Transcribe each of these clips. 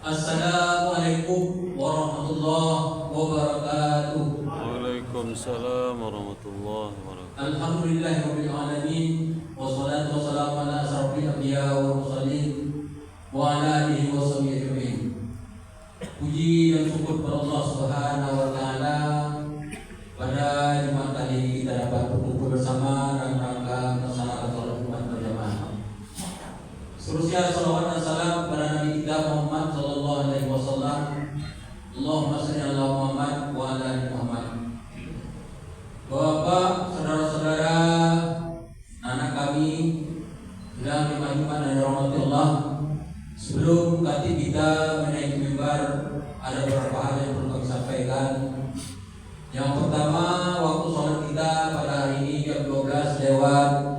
Assalamualaikum warahmatullahi wabarakatuh. Waalaikumsalam warahmatullahi wabarakatuh. Alhamdulillahirabbil alamin wassalatu wassalamu ala asyrofil anbiya wal mursalin wa ala alihi washabihi ajmain. Puji dan syukur kepada Allah Subhanahu wa taala pada Jumat kali ini kita dapat berkumpul bersama dalam rangka melaksanakan salat Jumat berjamaah. Seterusnya salawat dan salam kepada Nabi kita Muhammad sallallahu alaihi wasallam. Allahumma shalli ala Muhammad wa ala ali Muhammad. Bapak, saudara-saudara, anak kami yang dimahimkan dan dirahmati Allah, sebelum khatib kita menaiki mimbar, ada beberapa hal yang perlu kami sampaikan. Yang pertama, waktu sholat kita pada hari ini jam 12 lewat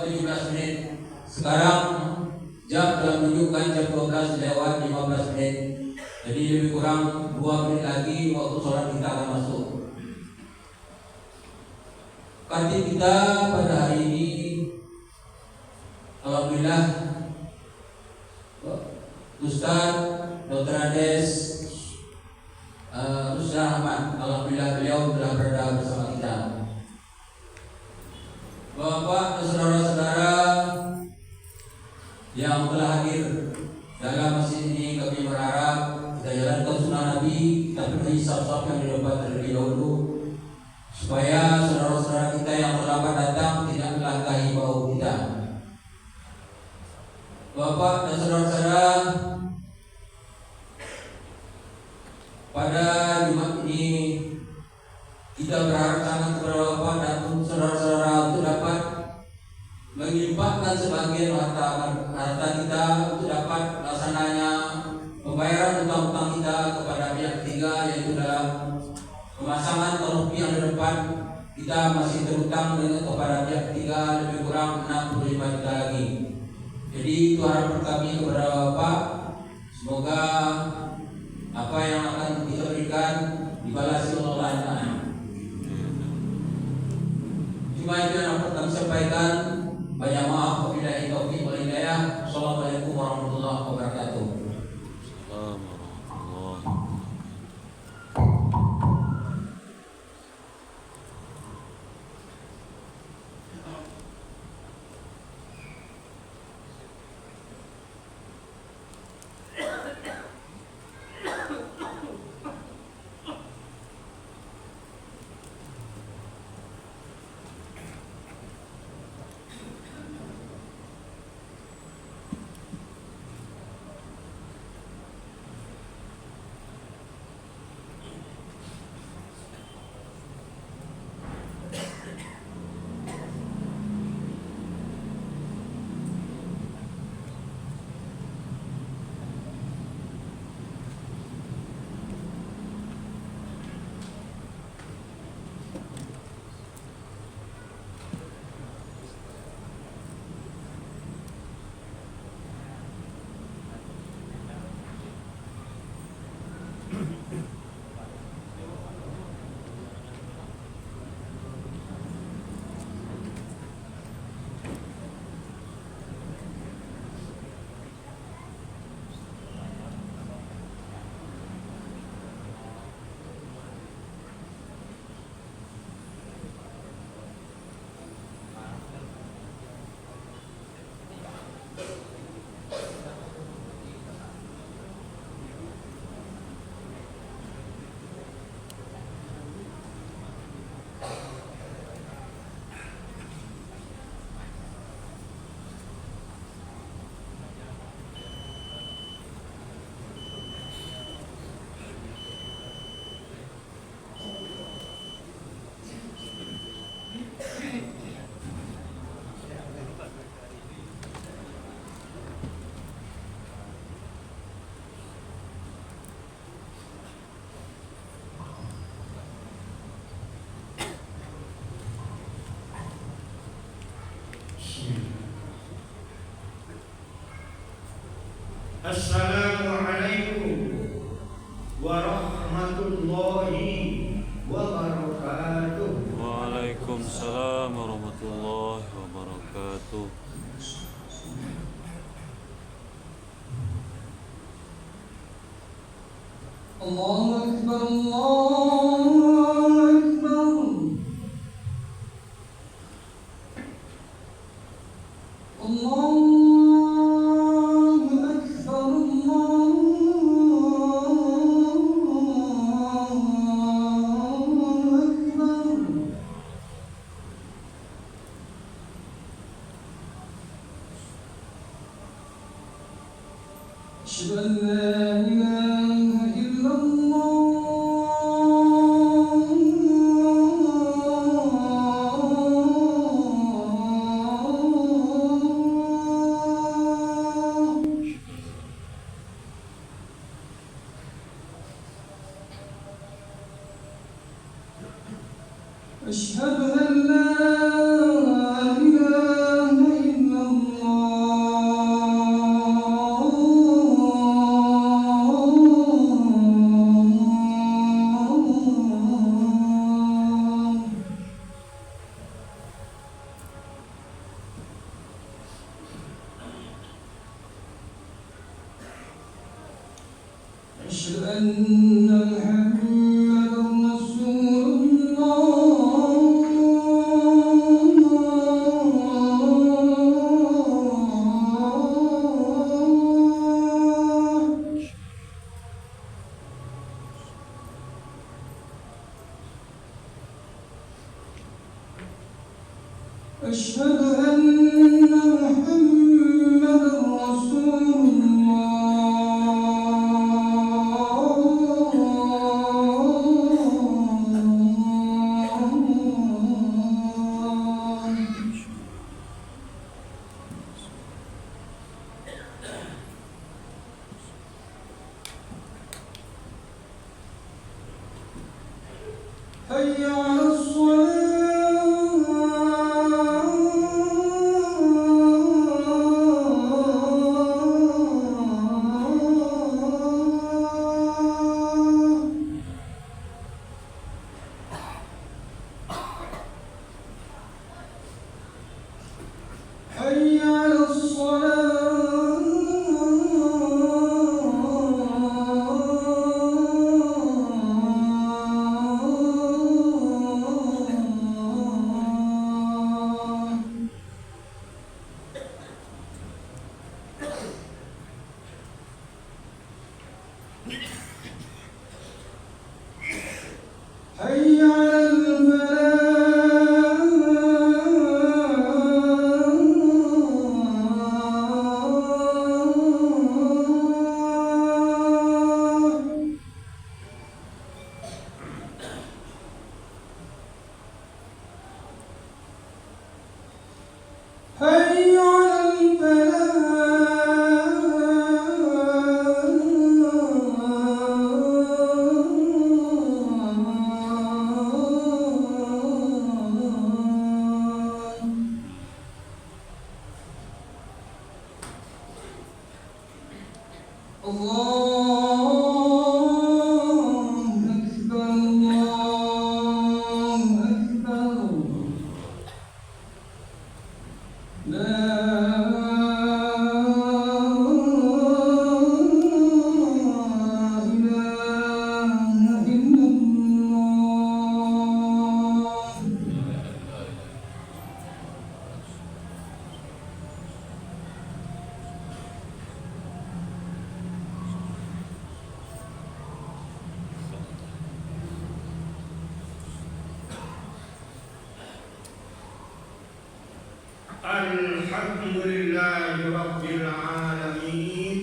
17 menit. Sekarang jam telah menunjukkan jam 12 lewat 15 menit. Jadi lebih kurang 2 menit lagi waktu sholat kita akan masuk. Khatib kita pada hari ini alhamdulillah Ustaz Dr. Andes Ruslan Ahmad, alhamdulillah beliau telah berada bersama kita. Bapak dan saudara-saudara yang telah hadir dalam masjid ini, kami berharap kita jalankan sunnah Nabi, kita penuhi saf-saf yang di depan terlebih dahulu, supaya saudara-saudara kita yang terlambat datang tidak melangkahi bahu kita. Bapak dan saudara-saudara, pada Jumat ini kita berharap sangat kepada Bapak dan saudara-saudara untuk dapat melimpahkan sebagian harta kita untuk dapat melaksanakannya pembayaran utang-utang kita kepada pihak ketiga, yaitu dalam pemasangan tonopi yang di depan kita masih terutang dengan kepada pihak ketiga lebih kurang 65 juta lagi. Jadi itu harapan kami kepada Bapak, semoga apa yang akan kita berikan dibalasi oleh Allah Taala. Cuma itu yang dapat kami sampaikan. Banyak maaf, wabillahi taufiq wal hidayah. Assalamualaikum warahmatullahi wabarakatuh. Assalamualaikum warahmatullahi wabarakatuh. Waalaikumsalam warahmatullahi wabarakatuh. أشهد أن لا إله إلا الله. أشهد أن لا إله إلا الله. أشهد أن محمدا رسول الله. أشهد أن محمدا رسول الله. حي على الصلاة. حي على الصلاة. حي على الفلاح. حي على الفلاح. الله أكبر الله أكبر. لا إله إلا الله. الحمد لله رب العالمين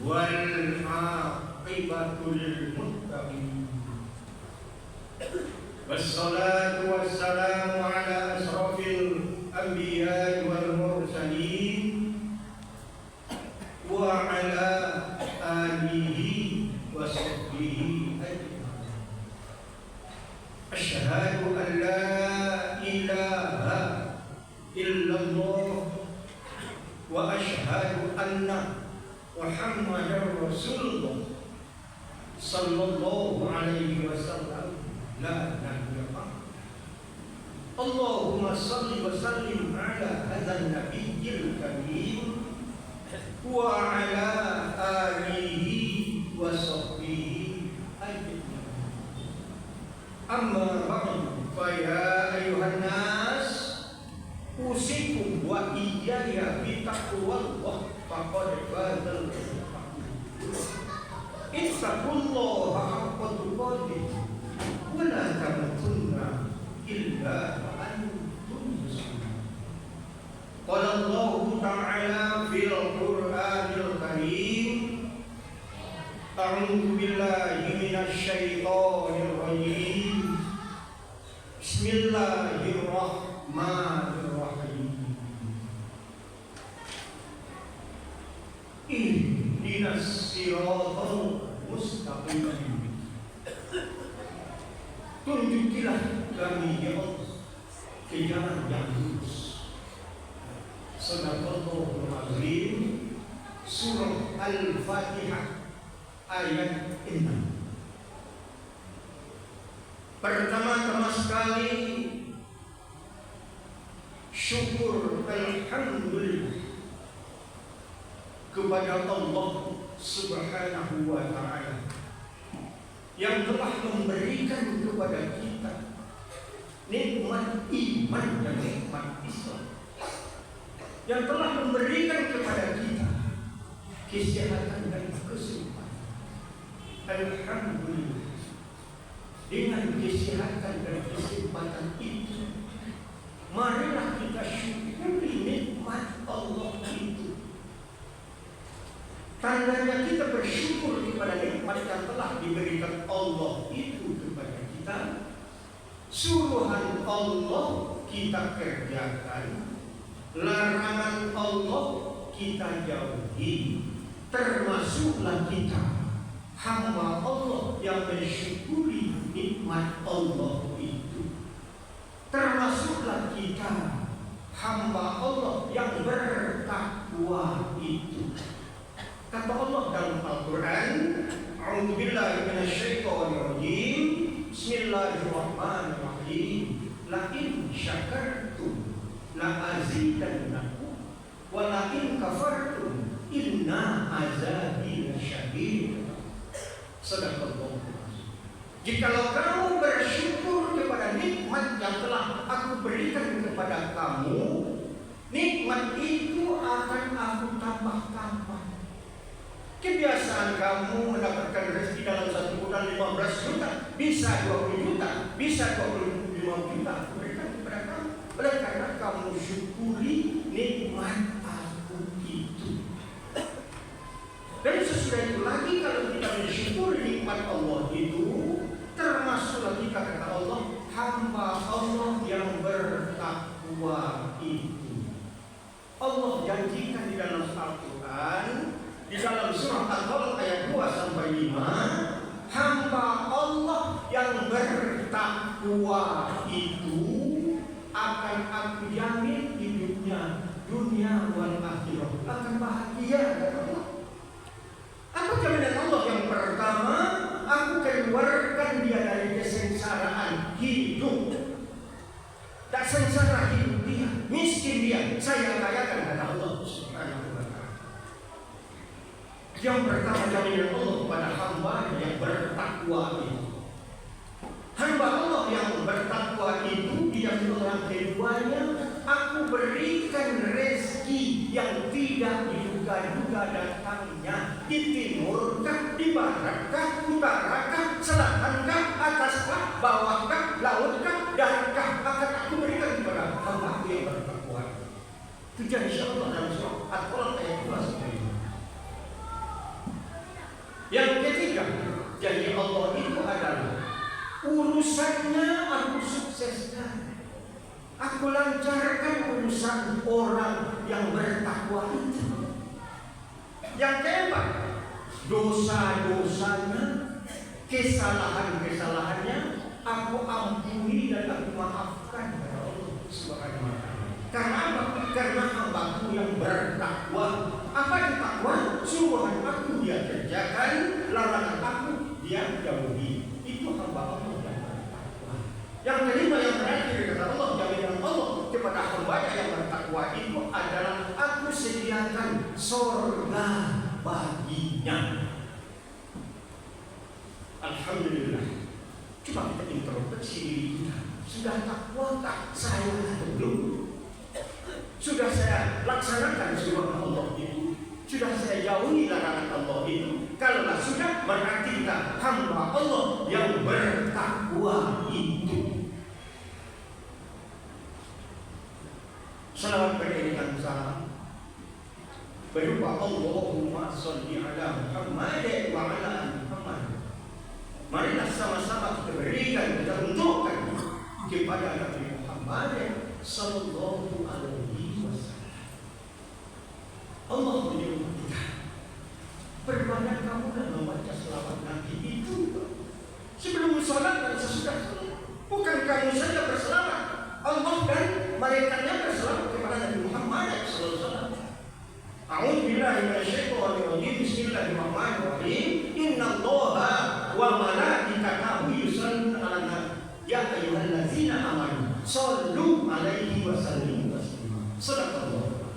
والعاقبة للمتقين والصلاة والسلام على أشرف الأنبياء والمرسلين وعلى آله وصحبه أجمعين. أشهد أن لا إله إلا الله وأشهد أن محمدا رسول الله صلى الله عليه وسلم لا نبي بعده. اللهم صل وسلم على هذا النبي الكريم وعلى آله وصحبه أجمعين. أما بعد فيا أيها الناس أوصيكم وإياي بتقوى الله فقد فاز المتقون. اتقوا الله حق تقاته ولا تموتن إلا وأنتم مسلمون. قال الله تعالى في القرآن A'udzu billahi minasy syaithanir rajim. Bismillahirrahmanirrahim. Ihdinas siratal mustaqim. Tunjukilah kami ya Allah ke jalan yang lurus. Sadaqallahul azim. Surah Al-Fatihah ayat 6. Pertama-tama sekali syukur alhamdulillah kepada Allah Subhanahu wa ta'ala yang telah memberikan kepada kita nikmat iman dan nikmat Islam, yang telah memberikan kepada kita kesehatan dan keselamatan. Alhamdulillah, dengan kesehatan dan kesempatan itu, marilah kita syukuri nikmat Allah itu. Tandanya kita bersyukur kepada nikmat yang telah diberikan Allah itu kepada kita. Suruhan Allah kita kerjakan, larangan Allah kita jauhi. Termasuklah kita hamba Allah yang mensyukuri nikmat Allah itu. Termasuklah kita hamba Allah yang bertakwa itu. Kata Allah dalam Al-Quran, A'udzu billahi minasyaitonir rajim. Bismillahirrahmanirrahim. La in syakartum la azidannakum wa la in kafartum inna azabi lasyadid. Sadaqallahu. Jikalau kamu bersyukur kepada nikmat yang telah aku berikan kepada kamu, nikmat itu akan aku tambah-tambah. Kebiasaan kamu mendapatkan rezeki dalam satu bulan 15 juta, bisa 20 juta, bisa 25 juta aku berikan kepada kamu. Oleh karena kamu syukuri nikmat aku itu. Dan sesudah itu lagi, kalau kita mensyukuri nikmat Allah itu, termasuklah kita, kata Allah, hamba Allah yang bertakwa itu. Allah janjikan di dalam Al-Quran, di dalam surah Al-Qalam ayat 2-5, hamba Allah yang bertakwa itu akan aku jamin hidupnya dunia wal akhirah, akan bahagia, kata Allah. Apa jaminan Allah? Yang pertama, aku keluarkan dia dari kesengsaraan hidup. Tak sengsara hidup dia, miskin dia, saya kayakan, kata Allah Subhanahu wa ta'ala. Yang pertama, jaminan Allah kepada hamba yang bertakwa itu. Hamba Allah yang bertakwa itu dijamin orang keduanya, aku berikan rezeki yang tidak diduga-duga datangnya, di timurkah, di baratkah, utarakah, selatankah, ataskah, bawahkah, lautkah, daratkah, akan aku berikan kepada hamba yang bertakwa. Itu janji Allah dalam surah Al-Qalam ayat 2. Yang ketiga, janji Allah itu adalah urusannya aku sukseskan, aku lancarkan urusan orang yang bertakwa itu. Yang keempat, dosa-dosanya, kesalahan-kesalahannya aku ampuni dan aku maafkan, kepada Allah Subhanahu wa ta'ala. Karena apa? Karena hambaku yang bertakwa. Apa yang takwa? Suruhan aku dia kerjakan, larangan aku dia jauhi. Itu hamba Allah yang bertakwa. Yang kelima, yang terakhir, kata Allah, jaminan Allah kepada hamba yang bertakwa itu adalah aku sediakan surga baginya. Alhamdulillah. Coba kita introspeksi diri kita. Sudah takwakah saya atau belum? Sudah saya laksanakan suruhan Allah itu? Sudah saya jauhi larangan Allah itu? Kalaulah sudah, berarti kita hamba Allah yang bertakwa itu. Salawat berikan salam berupa Allahumma sholli ala Muhammad wa ala Marilah sama-sama kita berikan, kita untukkan kepada Nabi Muhammad sallallahu alaihi wasallam. Allah menyuruh kita berbanyak kamu dan membaca selawat Nabi itu sebelum sholat dan sesudah sholat. Bukan kamu saja berselawat, Allah dan malaikatnya berselawat kepada Nabi Muhammad sallallahu alaihi wasallam. A'udzubillahi minasyaitonir rajim. Bismillahirrahmanirrahim. Innallaha wa malaikatahu yusholluna 'alan nabi. Ya ayyuhallazina amanu shollu 'alaihi wa sallimu taslima. Shadaqallah.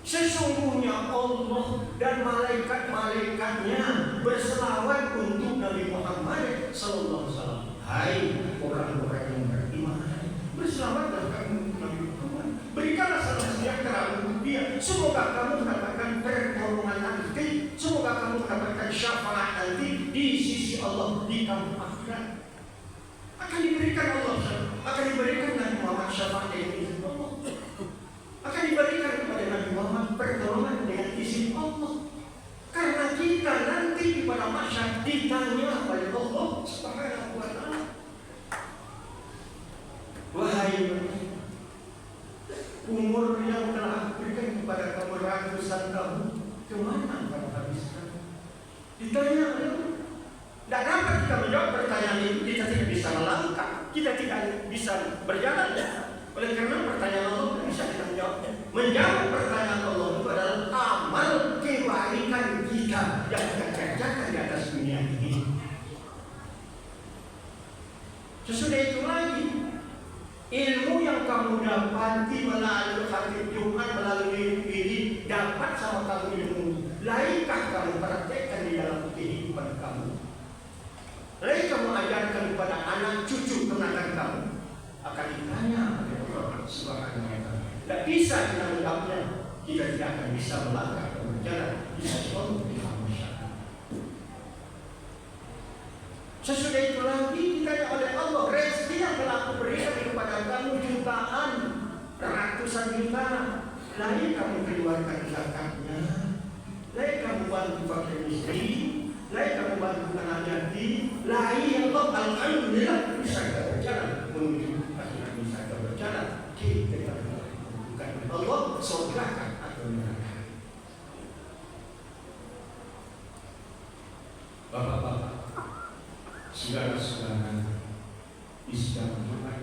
Sesungguhnya Allah dan malaikat-malaikatnya berselawat untuk Nabi Muhammad sallallahu alaihi wasallam. Hai orang-orang yang beriman, berselawatlah kamu untuk Nabi Muhammad. Berikanlah salam sejahtera untuk dia. Semoga kamu mendapatkan pertolongan nanti. Semoga kamu mendapatkan syafaat nanti di sisi Allah di kampung akhirat. Akan diberikan Allah, akan diberikan Nabi Muhammad syafaat dari Allah. Akan diberikan kepada Nabi Muhammad pertolongan dengan izin Allah. Karena kita nanti pada masyarakat ditanya oleh Allah Subhanahu wa ta'ala. Wahai umur yang telah berikan kepada kamu ratusan tahun, kemana kamu habiskan? Ditanya oleh Allah. Tidak dapat kita menjawab pertanyaan itu, kita tidak bisa melangkah, kita tidak bisa berjalan. Oleh karena pertanyaan Allah tidak bisa kita menjawabnya. Menjawab pertanyaan Allah itu adalah amal kebaikan kita yang kita kerjakan di atas dunia ini. Sesudah itu lagi, ilmu yang kamu dapati melalui khatib Jumat, melalui ini dapat sama kamu ilmu. Laikah kamu praktekkan di dalam kehidupan kamu? Lain kamu ajarkan kepada anak cucu kenakan kamu? Akan ditanya oleh Allah Subhanahu wa ta'ala. Tidak bisa kita menjawabnya. Kita tidak akan bisa melangkah dan berjalan di sesuatu yang masyarakat. Sesudah itu lagi ditanya oleh Allah, rezeki yang telah aku berikan kepada kamu jutaan, ratusan juta, lain kamu keluarkan zakatnya, lain kamu bantu fakir miskin, lain kamu bantu anak yatim, lain Allah alhamdulillah bisa berjalan menuju akhirat, bisa berjalan kita bukan Allah surgakan atau neraka. Bapak-bapak, saudara-saudara Islam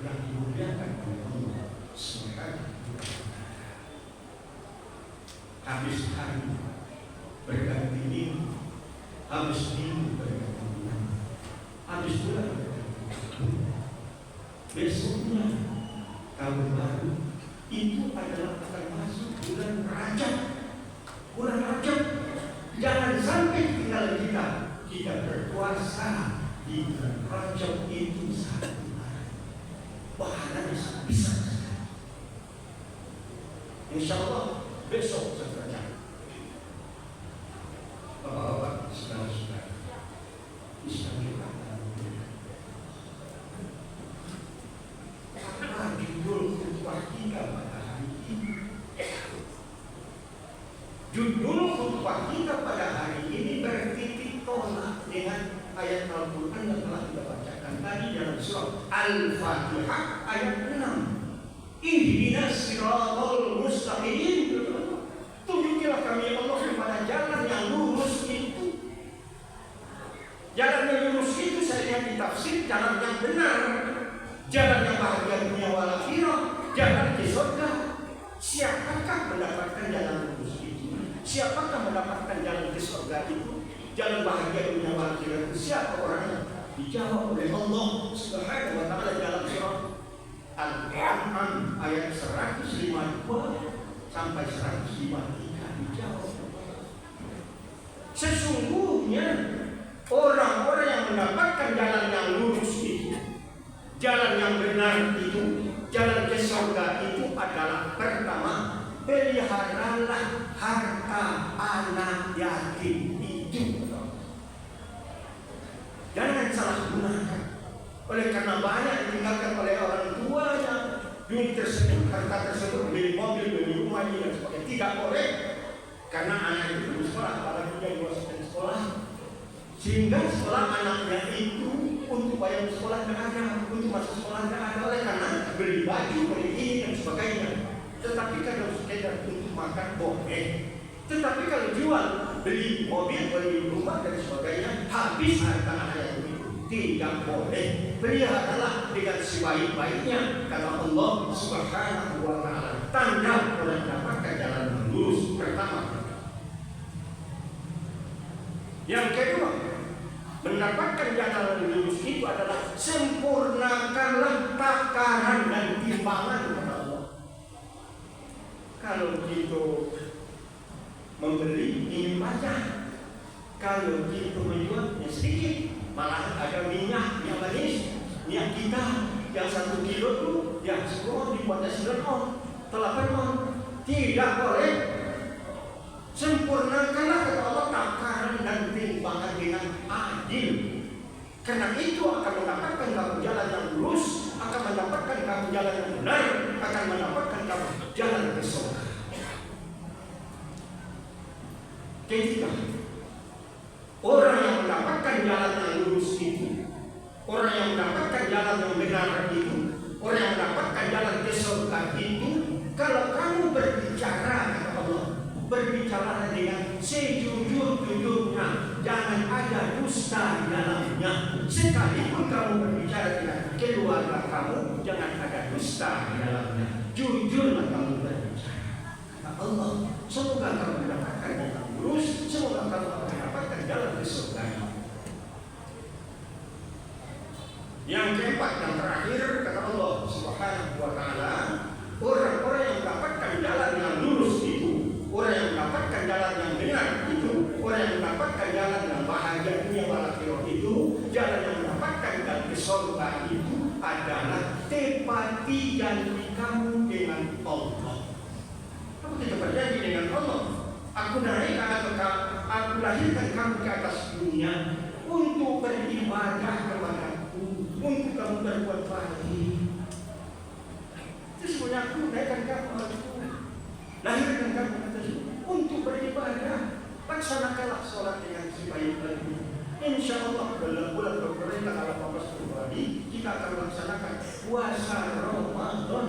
yang dimuliakan oleh Allah Subhanahu wa ta'ala. Habis hari berganti minggu, habis minggu berganti bulan, habis bulan berganti tahun. Besoknya tahun baru itu adalah akan masuk bulan Rajab. Bulan Rajab, jangan sampai tinggal kita berpuasa di bulan Rajab itu satu hari. Pahalanya bisa. Insya Allah besok seterusnya. Bapak-bapak, saudara-saudara, Islam juga apa judul khutbah kita pada hari ini? Judul khutbah kita pada hari ini bertitik tolak dengan ayat Al-Quran yang telah kita bacakan tadi dalam surah Al-Fatihah ayat 6. Ihdinas siratal mustaqim. Tunjukilah kami Allah kepada jalan yang lurus itu. Jalan yang lurus itu saya lihat di tafsir jalan yang benar, jalan yang bahagia dunia wal akhirah, jalan ke surga. Siapakah mendapatkan jalan lurus itu? Siapakah mendapatkan jalan ke surga itu? Jalan bahagia dunia wal akhirah itu siapa orangnya? Dijawab oleh Allah Subhanahu wa ta'ala dalam surah Al-An'am ayat 152 sampai 153 dijawab. Sesungguhnya orang-orang yang mendapatkan jalan yang lurus itu, jalan yang benar itu, jalan ke surga itu adalah pertama, peliharalah harta anak yatim itu. Jangan salah gunakan. Oleh karena banyak ditinggalkan oleh orang tuanya, duit tersebut, harta tersebut, beli mobil, beli rumah, dan sebagainya. Tidak boleh, karena anak itu belum sekolah, apalagi dia masuk sekolah. Sehingga sekolah anaknya itu untuk bayar sekolah tidak ada, untuk masuk sekolah tidak ada, oleh karena beli baju, beli ini dan sebagainya. Tetapi kalau sekedar untuk makan boleh. Tetapi kalau jual, beli mobil, beli rumah dan sebagainya, habis harta anak itu tidak boleh. Peliharalah dengan sebaik-baiknya. Kata Allah Subhanahu wa Ta'ala, tanda orang dapatkan jalan lurus pertama. Yang kedua, mendapatkan jalan lurus itu adalah sempurnakanlah takaran dan timbangan kepada Allah. Kalau kita membeli ingin banyak, kalau kita menjual yang sedikit, malah ada minyak yang manis, minyak kita yang 1 kilo itu yang 10 dibuatnya 9 on, 8 on, tidak boleh. Sempurnakanlah kata Allah takaran dan timbangan dengan adil. Karena itu akan mendapatkan kamu jalan yang lurus, akan mendapatkan kamu jalan yang benar, akan mendapatkan kamu jalan ke surga. Ketiga, orang yang mendapatkan jalan yang lurus itu, orang yang mendapatkan jalan yang benar itu, orang yang mendapatkan jalan ke surga itu, kalau kamu berbicara kata Allah, berbicara dengan sejujur-jujurnya, jangan ada dusta di dalamnya. Sekalipun kamu berbicara dengan keluarga kamu, jangan ada dusta di dalamnya. Jujurlah kamu berbicara. Kata Allah, semoga kamu mendapatkan jalan lurus, semoga kamu mendapatkan jalan ke surga. Yang keempat, yang terakhir, kata Allah Subhanahu wa Ta'ala, orang-orang yang mendapatkan jalan yang lurus itu, orang yang mendapatkan jalan yang benar itu, orang yang mendapatkan jalan yang bahagia dunia wal akhirah itu, jalan yang mendapatkan dan ke surga itu adalah tepati janji kamu dengan Allah. Kamu kita berjanji dengan Allah, aku aku lahirkan kamu ke atas dunia untuk beribadah kepadaku, untuk kamu berbuat baik. Sesungguhnya aku naikkan kamu, lahirkan kamu untuk beribadah. Laksanakanlah sholat dengan sebaik-baiknya. Insya Allah dalam bulan berperintah Allah Bapak pribadi, kita akan laksanakan puasa Ramadan.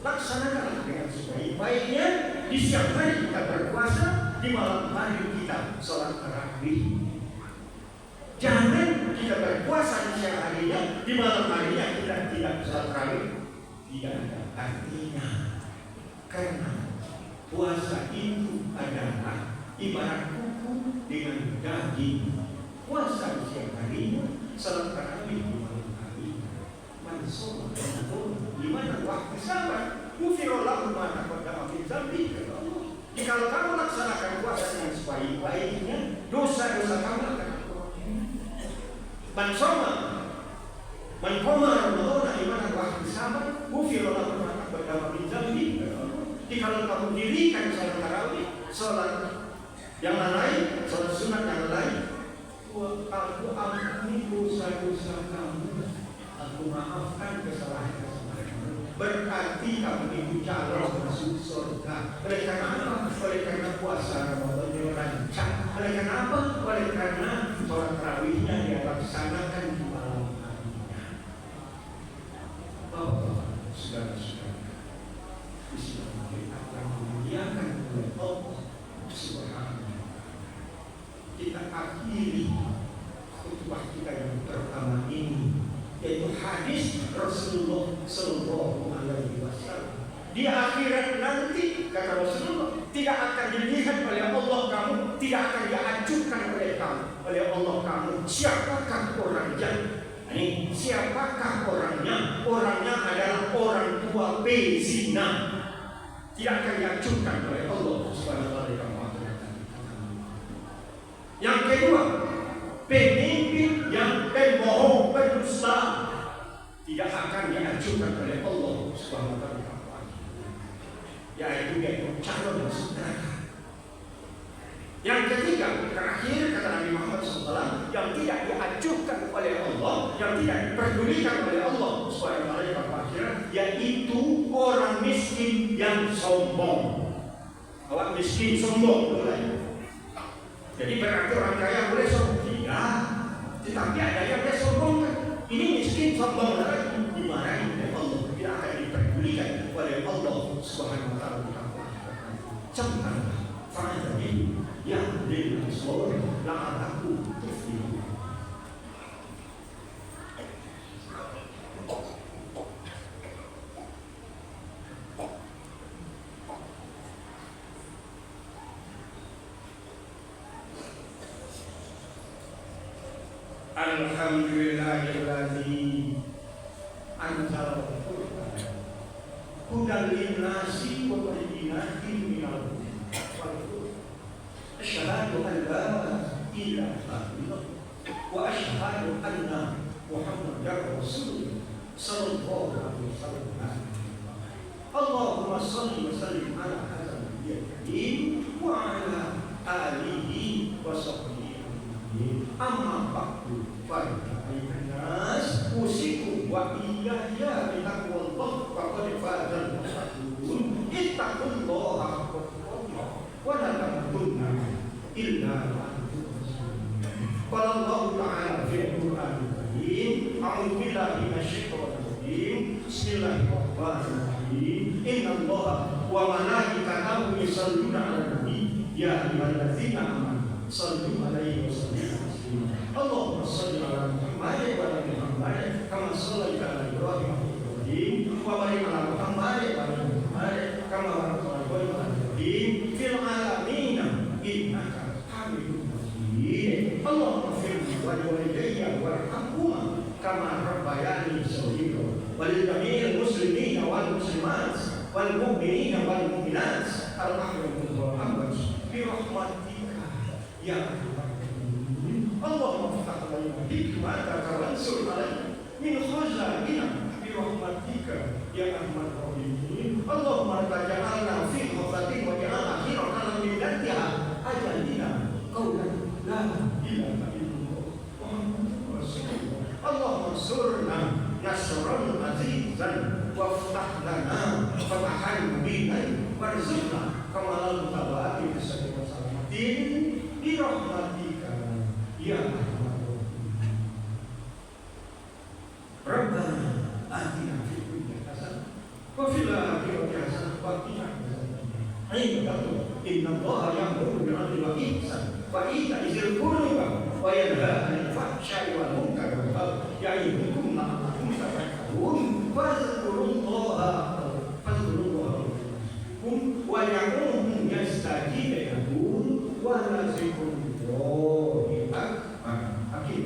Laksanakanlah dengan sebaik-baiknya. Di siang hari kita berpuasa, di malam hari kita sholat tarawih. Jangan kita berpuasa di siang harinya, di malam harinya kita tidak sholat tarawih. Tidak ada artinya. Karena puasa itu adalah ibarat kuku dengan daging. Puasa di siang harinya, salat tarawih di malam harinya. Mansur di mana waktu sabar, mufirullah mana pada akhir zambi kata Allah. Jika kamu laksanakan puasa dengan sebaik-baiknya, dosa-dosa kamu akan terkurangi. Mansoma, manqoma Ramadan di mana waktu sabar, mufirullah mana pada akhir zambi kata Allah. Jika kamu dirikan salat tarawih, salat yang lain, salat sunat yang lain, aku ampuni dosa-dosa kamu, aku maafkan kesalahan-kesalahan. Berarti kamu itu calon masuk surga. Oleh karena apa? Oleh karena puasa Ramadan dirancang. Oleh karena apa? Oleh karena sholat tarawihnya dia laksanakan di malam harinya. Bapak, saudara-saudara, Islam akan memuliakan oleh Allah Subhanahu. Kita akhiri khutbah kita yang pertama ini, yaitu hadis Rasulullah Sallallahu Alaihi Wasallam. Di akhirat nanti kata Rasulullah, tidak akan dilihat oleh Allah kamu, tidak akan diajukan oleh kamu, oleh Allah kamu. Siapakah orangnya? Ini siapakah orangnya? Orangnya adalah orang tua pezina. Tidak akan diajukan oleh Allah Subhanahu Wa Taala. Yang kedua, pemimpin yang pembohong, pendusta, tidak akan diajukan oleh Allah Subhanahu wa Ta'ala, yaitu dia calon masuk neraka. Yang ketiga, terakhir kata Nabi Muhammad SAW, yang tidak diajukan oleh Allah, yang tidak diperdulikan oleh Allah Subhanahu wa Ta'ala, yaitu orang miskin yang sombong. Awak miskin sombong, boleh. Jadi berarti orang kaya boleh sombong? Tidak. Tetapi ada yang dia sombongkan. Ini miskin sombong lagi, dimarahi oleh Allah, tidak akan diperdulikan oleh Allah Subhanahu wa taala. Camkanlah faedah ini yang lil aswar la'alakum tuflihun. Alhamdulillahilladzi anzala al-Qur'an hudan lin-nasi wa bayyinatin minal huda wal furqan. Asyhadu an la ilaha illallah wa asyhadu anna Muhammadar Rasulullah sallallahu alaihi wasallam. Allahumma shalli wa sallim ala hadzal nabiyil karim wa ala alihi wa sahbihi. Amma ba'du fa ayuhannas usikum wa iyaya bitaqwallah faqad fazal muttaqun ittaqullaha haqqa tuqatih wa la tamutunna illa wa antum muslimun. Qala Allah ta'ala fil Qur'anil Karim, a'udzu billahi minasyaitonir rajim. Bismillahirrahmanirrahim. Innallaha wa malaikatahu yusholluna 'alan nabi ya ayyuhalladzina amanu shallu 'alaihi wa sallimu taslima. Allahumma shalli 'ala Muhammad wa ala Muhammad kama shallaita 'ala Ibrahim wa Ibrahim wa barik 'ala Muhammad wa ala Muhammad kama barakta 'ala Ibrahim wa Ibrahim fil 'alamin innaka Hamidum Majid. Allahumma firli wa liwalidayya warhamhuma kama rabbayani shaghira wa lil jami'il muslimina wal muslimat wal mu'minina wal mu'minat al-ahya'i wal amwat bi rahmatika ya Allahumma ftah alaina hikmataka wansur alaina min khazaina bi rahmatika ya arhamar rahimin. Allahumma taj'alna fi hafatin wa ja'al akhirana min dantiha ajalina qawlan la ilaha illallah Muhammadur Rasulullah. Allahumma surna nasran azizan waftah lana fatahan mubinan warzuqna kamalan tabaati bisari wa salamatin bi rahmatika ya Arhamar Rabbana atina fid dunya hasanah wa fil akhirati hasanah wa qina adzabannar. Innallaha ya'muru bil 'adli wal ihsan wa ita'i dzil qurba wa yanha 'anil fahsya'i wal munkari wal baghi ya'idukum la'allakum tadhakkarun. Fadhkurullaha wa ya'muru yastajib lakum wa la zikrullahi akbar. Akhir.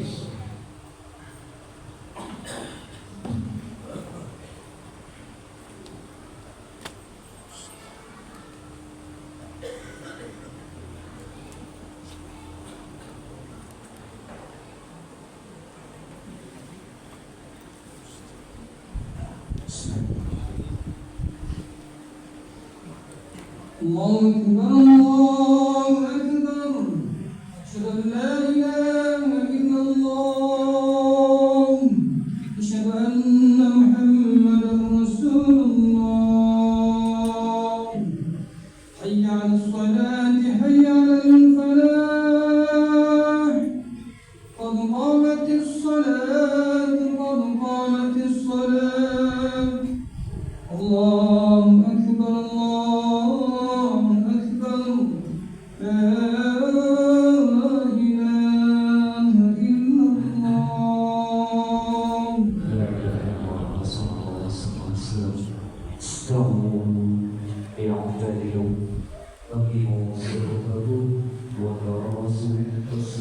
Allahu Akbar, Allahu Akbar. Asyhadu an la ilaha illallah. Asyhadu anna Muhammadar Rasulullah. Hayya 'alas salati, hayya 'alal falah. Qad qamatis salat, qad qamatis salat. Allahu Akbar, Allahu Akbar. La ilaha illallah. استووا اعتدلوا أقيموا صلاتكم وتواصوا بالصبر